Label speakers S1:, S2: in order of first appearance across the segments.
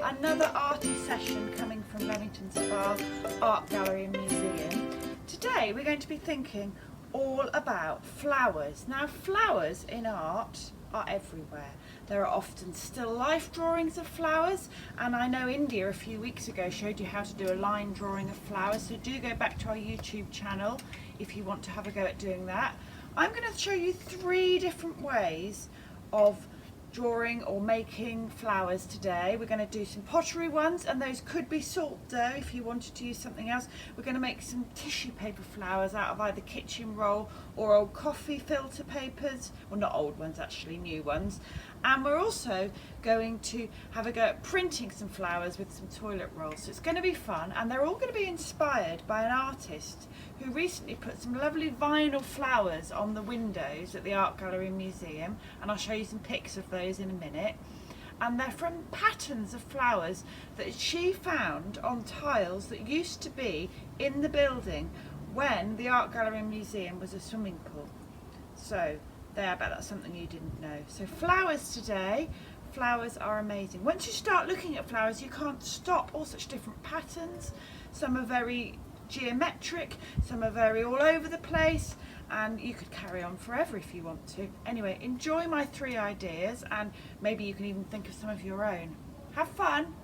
S1: another arty session coming from Leamington Art Gallery and Museum. Today we're going to be thinking all about flowers. Now, flowers in art are everywhere. There are often still life drawings of flowers, and I know India a few weeks ago showed you how to do a line drawing of flowers, so do go back to our YouTube channel if you want to have a go at doing that. I'm going to show you 3 different ways of drawing or making flowers today. We're going to do some pottery ones, and those could be salt dough if you wanted to use something else. We're going to make some tissue paper flowers out of either kitchen roll or old coffee filter papers, well, not old ones actually, new ones. And we're also going to have a go at printing some flowers with some toilet rolls. So it's going to be fun, and they're all going to be inspired by an artist who recently put some lovely vinyl flowers on the windows at the Art Gallery and Museum, and I'll show you some pics of those in a minute. And they're from patterns of flowers that she found on tiles that used to be in the building when the Art Gallery and Museum was a swimming pool. So there, I bet that's something you didn't know. So flowers today. Flowers are amazing. Once you start looking at flowers, you can't stop. All such different patterns. Some are very geometric, some are very all over the place, and you could carry on forever if you want to. Anyway, enjoy my 3 ideas, and maybe you can even think of some of your own. Have fun!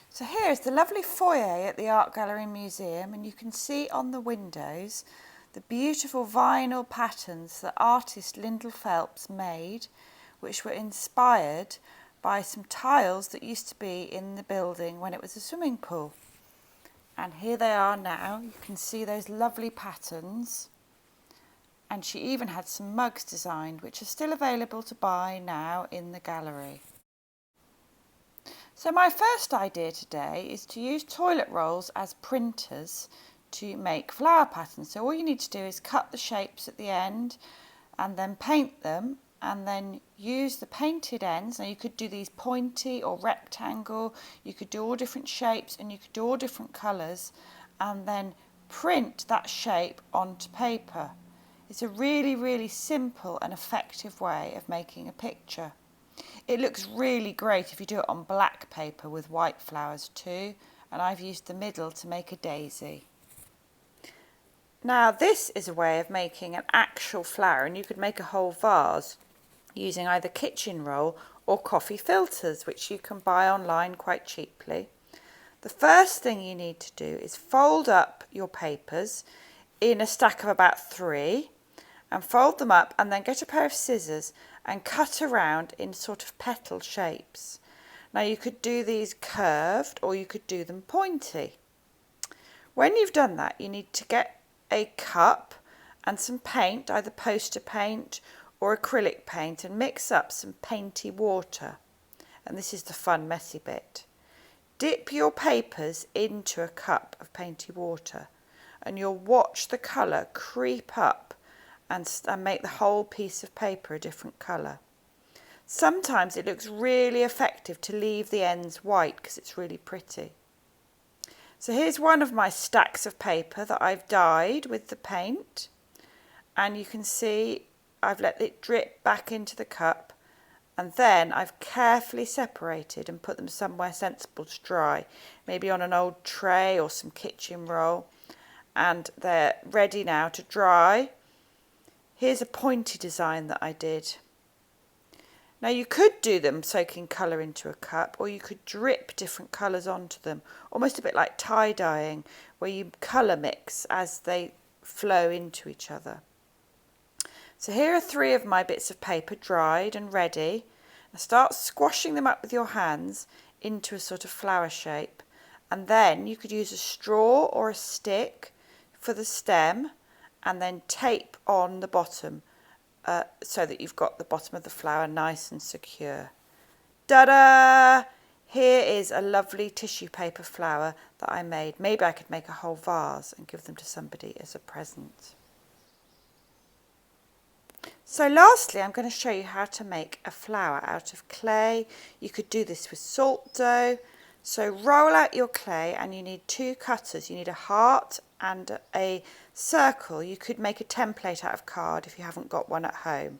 S1: So here's the lovely foyer at the Art Gallery and Museum, and you can see on the windows the beautiful vinyl patterns that artist Lyndall Phelps made, which were inspired by some tiles that used to be in the building when it was a swimming pool. And here they are now. You can see those lovely patterns. And she even had some mugs designed, which are still available to buy now in the gallery. So my first idea today is to use toilet rolls as printers to make flower patterns. So all you need to do is cut the shapes at the end and then paint them, and then use the painted ends. Now you could do these pointy or rectangle, you could do all different shapes, and you could do all different colours, and then print that shape onto paper. It's a really, really simple and effective way of making a picture. It looks really great if you do it on black paper with white flowers too, and I've used the middle to make a daisy. Now this is a way of making an actual flower, and you could make a whole vase using either kitchen roll or coffee filters, which you can buy online quite cheaply. The first thing you need to do is fold up your papers in a stack of about 3, and fold them up, and then get a pair of scissors and cut around in sort of petal shapes. Now you could do these curved or you could do them pointy. When you've done that, you need to get a cup and some paint, either poster paint or acrylic paint, and mix up some painty water. And this is the fun, messy bit. Dip your papers into a cup of painty water, and you'll watch the colour creep up and make the whole piece of paper a different colour. Sometimes it looks really effective to leave the ends white because it's really pretty. So here's one of my stacks of paper that I've dyed with the paint, and you can see I've let it drip back into the cup, and then I've carefully separated and put them somewhere sensible to dry, maybe on an old tray or some kitchen roll, and they're ready now to dry. Here's a pointy design that I did. Now you could do them soaking colour into a cup, or you could drip different colours onto them, almost a bit like tie-dyeing, where you colour mix as they flow into each other. So here are 3 of my bits of paper dried and ready. Now start squashing them up with your hands into a sort of flower shape, and then you could use a straw or a stick for the stem, and then tape on the bottom so that you've got the bottom of the flower nice and secure. Ta-da! Here is a lovely tissue paper flower that I made. Maybe I could make a whole vase and give them to somebody as a present. So lastly, I'm going to show you how to make a flower out of clay. You could do this with salt dough. So roll out your clay, and you need 2 cutters. You need a heart and a circle. You could make a template out of card if you haven't got one at home.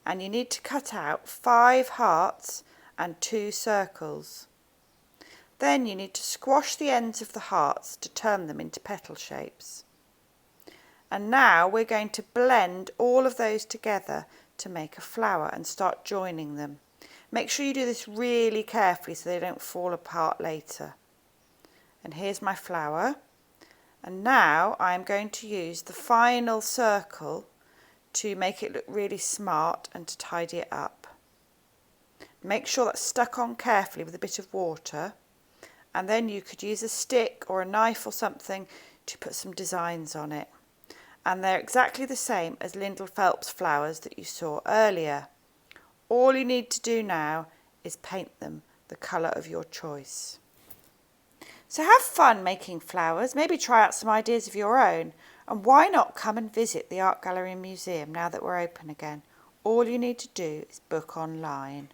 S1: And you need to cut out 5 hearts and 2 circles. Then you need to squash the ends of the hearts to turn them into petal shapes. And now we're going to blend all of those together to make a flower and start joining them. Make sure you do this really carefully so they don't fall apart later. And here's my flower. And now I'm going to use the final circle to make it look really smart and to tidy it up. Make sure that's stuck on carefully with a bit of water, and then you could use a stick or a knife or something to put some designs on it. And they're exactly the same as Lyndall Phelps flowers that you saw earlier. All you need to do now is paint them the colour of your choice. So have fun making flowers, maybe try out some ideas of your own, and why not come and visit the Art Gallery and Museum now that we're open again? All you need to do is book online.